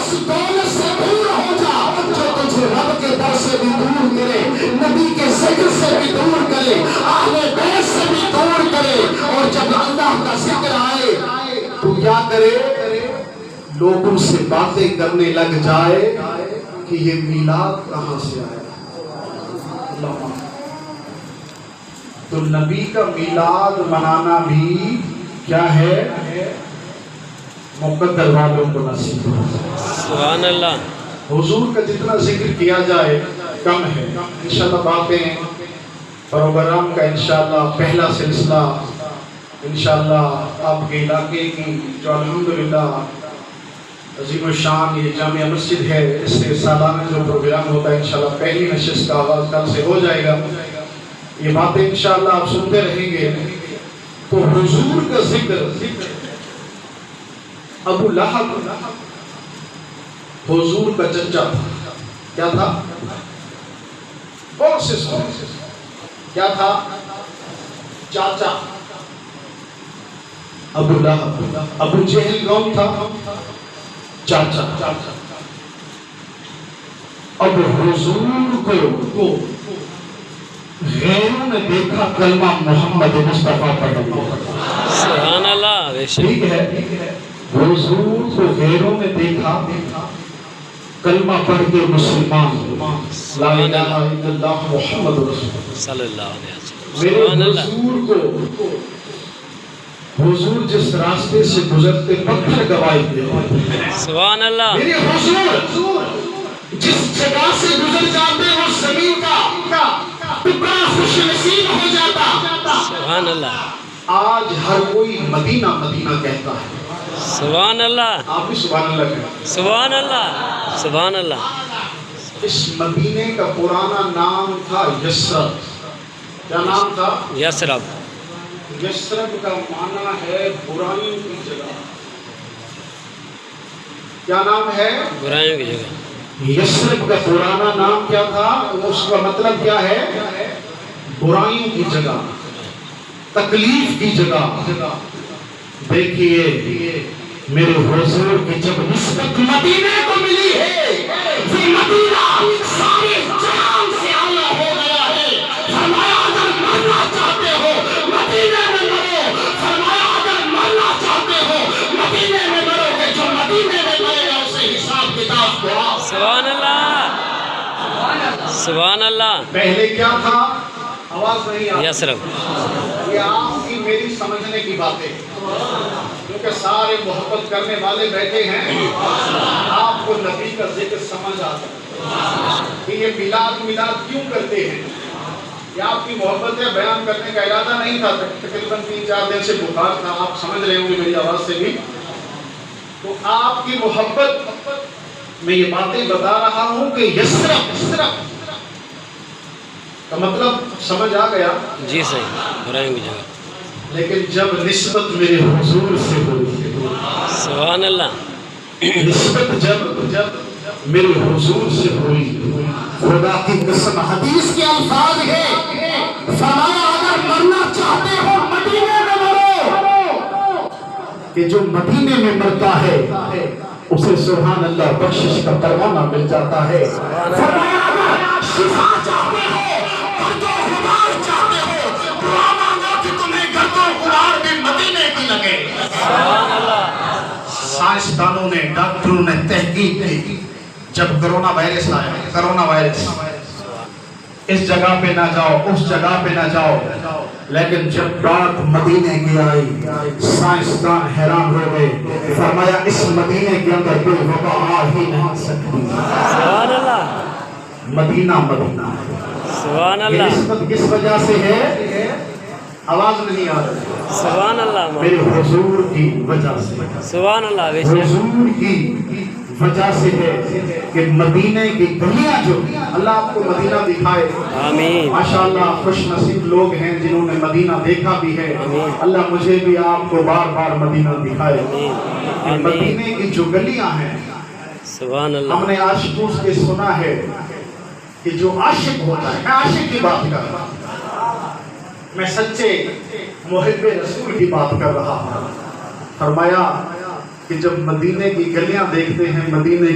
اس دولت سے دور ہو جا جو تجھے رب کے در سے بھی دور کرے، نبی کے ذکر سے بھی دور کرے، اہل بیت سے بھی دور کرے۔ اور جب اللہ کا ذکر آئے تو کیا کرے؟ لوگوں سے باتیں کرنے لگ جائے کہ یہ میلاد کہاں سے آیا۔ تو نبی کا میلاد منانا بھی کیا ہے؟ مقدر والوں کو نصیب ہو۔ سبحان اللہ۔ حضور کا جتنا ذکر کیا جائے کم ہے۔ انشاءاللہ باتیں پروگرام کا انشاءاللہ پہلا سلسلہ انشاءاللہ آپ کے علاقے کی جو الحمدللہ عظیم الشان یہ جامع مسجد ہے، اس سے سالانہ جو پروگرام ہوتا ہے انشاءاللہ پہلی نشست کا آغاز کل سے ہو جائے گا۔ یہ باتیں انشاءاللہ آپ سنتے رہیں گے۔ تو حضور کا ذکر، ابو لہب حضور کا چچا تھا۔ کیا تھا؟ بہت سے کیا تھا؟ چاچا ابو لہب۔ ابو جہل کون تھا؟ چاچا۔ اب حضور کو غیروں نے دیکھا کلمہ محمد مصطفیٰ پڑھ رہا۔ سبحان اللہ۔ ٹھیک ہے، حضور کو غیروں نے دیکھا کلمہ پڑھ کے مسلمان لا الہ الا اللہ محمد رسول اللہ صلی اللہ علیہ وسلم۔ میرے سبحان اللہ۔ حضور کو حضور جس راستے سے گزرتے پتھر گواہی دیتے۔ سبحان اللہ۔ میرے حضور جس جگہ سے گزر جاتے وہ زمین کا ٹکڑا خوش نصیب ہو جاتا۔ سبحان اللہ۔ آج ہر کوئی مدینہ مدینہ کہتا ہے۔ سبحان اللہ۔ آپ بھی سبحان اللہ کہتے ہیں۔ سبحان اللہ۔ سبحان اللہ۔ اس مدینے کا پرانا نام تھا یثرب۔ کیا نام تھا؟ یثرب۔ یثرب کا معنی ہے برائیوں کی جگہ۔ کیا نام ہے؟ برائیوں کی جگہ۔ یثرب کا پرانا نام کیا تھا؟ اس کا مطلب کیا ہے؟ برائیوں کی جگہ، تکلیف کی جگہ۔ دیکھیے میرے حضور کی جب نسبت مدینے کو ملی ہے، وہ مدینہ سارے جہان سے اعلیٰ ہو گیا ہے۔ فرمایا اگر مرنا چاہتے ہو مدینے میں مرو، فرمایا اگر مرنا چاہتے ہو مدینے میں مرو گے، جو مدینے میں مرے گا اسے حساب کتاب ہوا۔ سبحان اللہ۔ سبحان اللہ۔ پہلے کیا تھا؟ آواز نہیں آتی۔ یثرب۔ یہ آپ کی میری سمجھنے کی باتیں، کیونکہ سارے محبت کرنے والے بیٹھے ہیں، آپ کو نبی کا ذکر سمجھ آتا ہے کہ یہ میلاد کیوں کرتے ہیں۔ یہ آپ کی محبت ہے، بیان کرنے کا ارادہ نہیں تھا، تقریباً 3-4 دن سے بخار تھا، آپ سمجھ رہے ہوں گے میری آواز سے بھی۔ تو آپ کی محبت میں یہ باتیں بتا رہا ہوں کہ یثرب کا مطلب سمجھ آ گیا؟ جی صحیح، برائیوں کی جگہ۔ لیکن جب نسبت میرے حضور سے ہوئی، سبحان اللہ۔ نسبت جب میرے حضور سے ہوئی، خدا کی قسم حدیث کے الفاظ ہے، فرمایا اگر مرنا چاہتے ہو مدینے میں مرو، کہ جو مدینے میں مرتا ہے اسے سبحان اللہ بخشش کا پروانہ مل جاتا ہے۔ فرمایا اگر شفا چاہتے ہو، گرد و غبار چاہتے ہو، دعا مانگو کہ تمہیں گرد و غبار بھی مدینے کی لگے۔ سبحان اللہ۔ سائنسدانوں نے، ڈاکٹروں نے تحقیق کی، جب کرونا وائرس آیا، کرونا وائرس، اس جگہ پہ نہ جاؤ، اس جگہ پہ نہ جاؤ، لیکن جب بات مدینے کی آئی سائنسدان حیران ہو گئے۔ فرمایا اس مدینے کے اندر کوئی وبا آ ہی نہیں سکتی۔ سبحان اللہ۔ مدینہ مدینہ ہے۔ سبحان یہ اللہ۔ نسبت کس وجہ سے ہے؟ آواز نہیں آ رہی۔ سبحان اللہ۔ میرے حضور کی وجہ سے، سبحان اللہ۔ حضور کی وجہ سے ہے کہ مدینے کی گلیاں جو، اللہ آپ کو مدینہ دکھائے۔ آمین۔ ماشاءاللہ خوش نصیب لوگ ہیں جنہوں نے مدینہ دیکھا بھی ہے۔ اللہ مجھے بھی آپ کو بار بار مدینہ دکھائے۔ مدینے کی جو گلیاں ہیں، سبحان اللہ۔ ہم نے عاشقوں سے سنا ہے کہ جو عاشق ہوتا ہے، میں عاشق کی بات کر رہا ہوں، میں سچے محب رسول کی بات کر رہا ہوں۔ فرمایا کہ جب مدینے کی گلیاں دیکھتے ہیں، مدینے